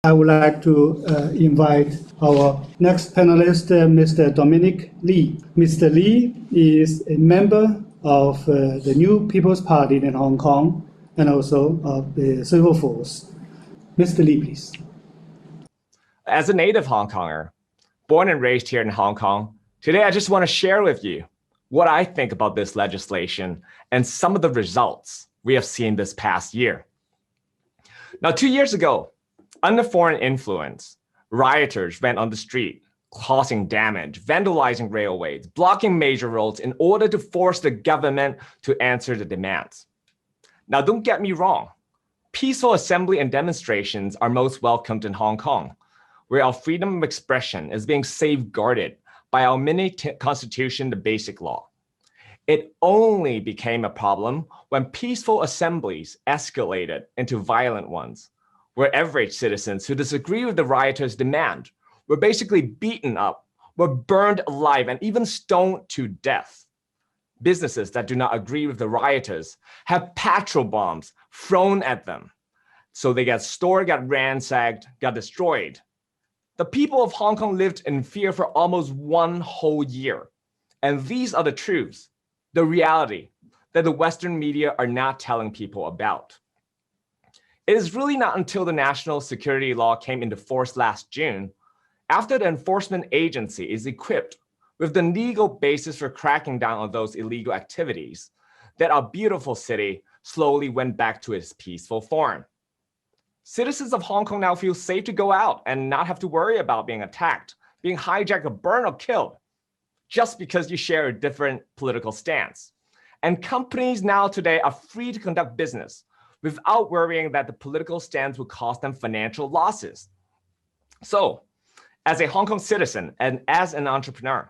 I would like to invite our next panelist, Mr. Dominic Lee. Mr. Lee is a member of the New People's Party in Hong Kong and also of the civil force. Mr. Lee, please. As a native Hong Konger, born and raised here in Hong Kong, today I just want to share with you what I think about this legislation and some of the results we have seen this past year. Now, 2 years ago, under foreign influence, rioters went on the street, causing damage, vandalizing railways, blocking major roads in order to force the government to answer the demands. Now, don't get me wrong. Peaceful assembly and demonstrations are most welcomed in Hong Kong, where our freedom of expression is being safeguarded by our mini constitution, the Basic Law. It only became a problem when peaceful assemblies escalated into violent ones, where average citizens who disagree with the rioters' demand were basically beaten up, were burned alive, and even stoned to death. Businesses that do not agree with the rioters have petrol bombs thrown at them. So their store got ransacked, got destroyed. The people of Hong Kong lived in fear for almost 1 whole year. And these are the truths, the reality that the Western media are not telling people about. It is really not until the national security law came into force last June, after the enforcement agency is equipped with the legal basis for cracking down on those illegal activities, that our beautiful city slowly went back to its peaceful form. Citizens of Hong Kong now feel safe to go out and not have to worry about being attacked, being hijacked or burned or killed, just because you share a different political stance. And companies now today are free to conduct business without worrying that the political stance will cost them financial losses. So, as a Hong Kong citizen and as an entrepreneur,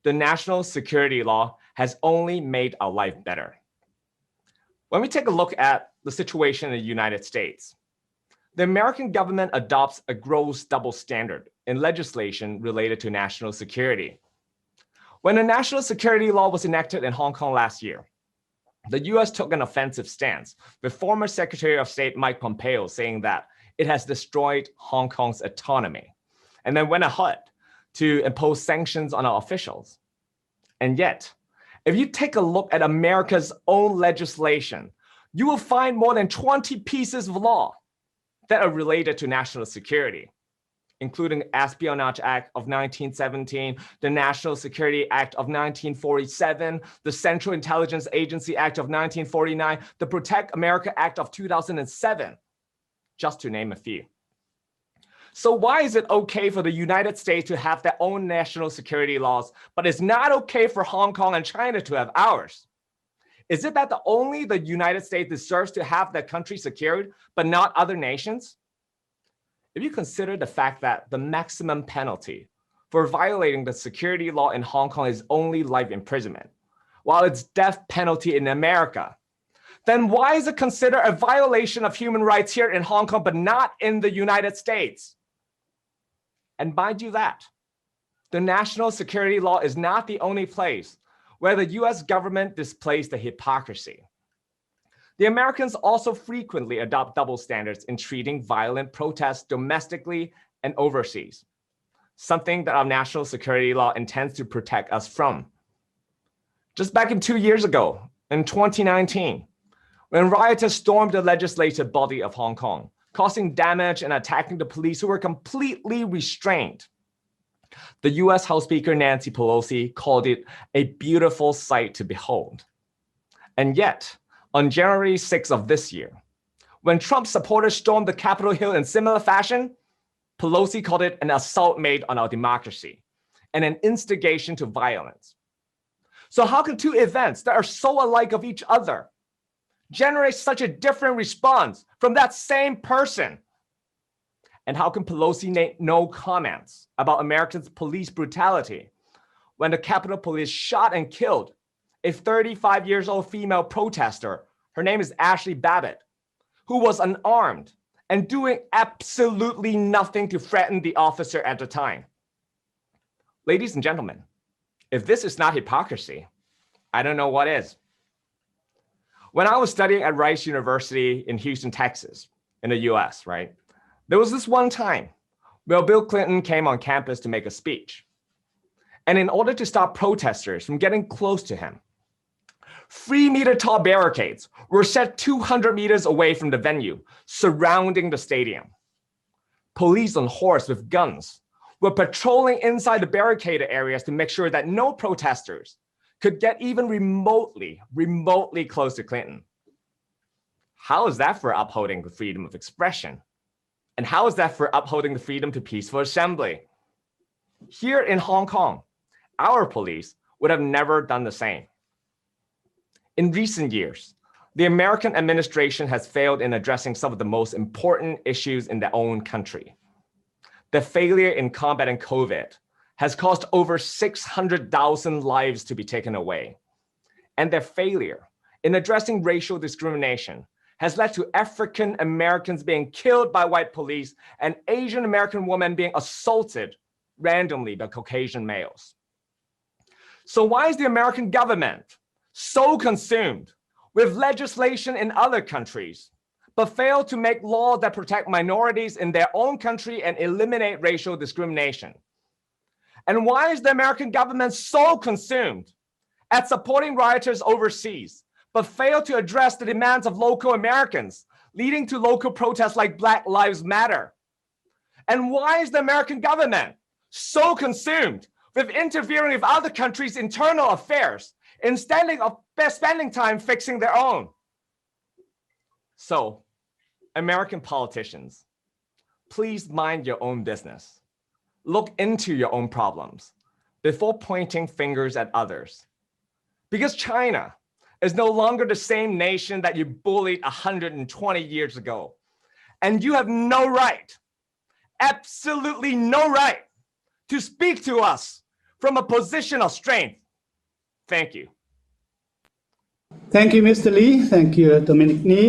the national security law has only made our life better. When we take a look at the situation in the United States, the American government adopts a gross double standard in legislation related to national security. When the national security law was enacted in Hong Kong last year, the US took an offensive stance, with former Secretary of State Mike Pompeo saying that it has destroyed Hong Kong's autonomy, and then went ahead to impose sanctions on our officials. And yet, if you take a look at America's own legislation, you will find more than 20 pieces of law that are related to national security, including Espionage Act of 1917, the National Security Act of 1947, the Central Intelligence Agency Act of 1949, the Protect America Act of 2007, just to name a few. So why is it okay for the United States to have their own national security laws, but it's not okay for Hong Kong and China to have ours? Is it that only the United States deserves to have their country secured, but not other nations? If you consider the fact that the maximum penalty for violating the security law in Hong Kong is only life imprisonment, while it's death penalty in America, then why is it considered a violation of human rights here in Hong Kong, but not in the United States? And mind you that, the national security law is not the only place where the US government displays the hypocrisy. The Americans also frequently adopt double standards in treating violent protests domestically and overseas, something that our national security law intends to protect us from. Just back in 2 years ago, in 2019, when rioters stormed the legislative body of Hong Kong, causing damage and attacking the police who were completely restrained, the US House Speaker Nancy Pelosi called it a beautiful sight to behold. And yet, on January 6th of this year, when Trump supporters stormed the Capitol Hill in similar fashion, Pelosi called it an assault made on our democracy and an instigation to violence. So how can two events that are so alike of each other generate such a different response from that same person? And how can Pelosi make no comments about Americans' police brutality when the Capitol Police shot and killed a 35-year-old female protester? Her name is Ashley Babbitt, who was unarmed and doing absolutely nothing to threaten the officer at the time. Ladies and gentlemen, if this is not hypocrisy, I don't know what is. When I was studying at Rice University in Houston, Texas, in the US, right? There was this one time where Bill Clinton came on campus to make a speech. And in order to stop protesters from getting close to him, 3-meter tall barricades were set 200 meters away from the venue, surrounding the stadium. Police on horse with guns were patrolling inside the barricaded areas to make sure that no protesters could get even remotely close to Clinton. How is that for upholding the freedom of expression? And how is that for upholding the freedom to peaceful assembly? Here in Hong Kong, our police would have never done the same. In recent years, the American administration has failed in addressing some of the most important issues in their own country. The failure in combating COVID has caused over 600,000 lives to be taken away. And their failure in addressing racial discrimination has led to African Americans being killed by white police and Asian American women being assaulted randomly by Caucasian males. So why is the American government so consumed with legislation in other countries, but fail to make laws that protect minorities in their own country and eliminate racial discrimination? And why is the American government so consumed at supporting rioters overseas, but fail to address the demands of local Americans, leading to local protests like Black Lives Matter? And why is the American government so consumed with interfering with other countries' internal affairs instead of spending time fixing their own? So, American politicians, please mind your own business. Look into your own problems before pointing fingers at others. Because China is no longer the same nation that you bullied 120 years ago. And you have no right, absolutely no right, to speak to us from a position of strength. Thank you. Thank you, Mr. Lee. Thank you, Dominic Ni.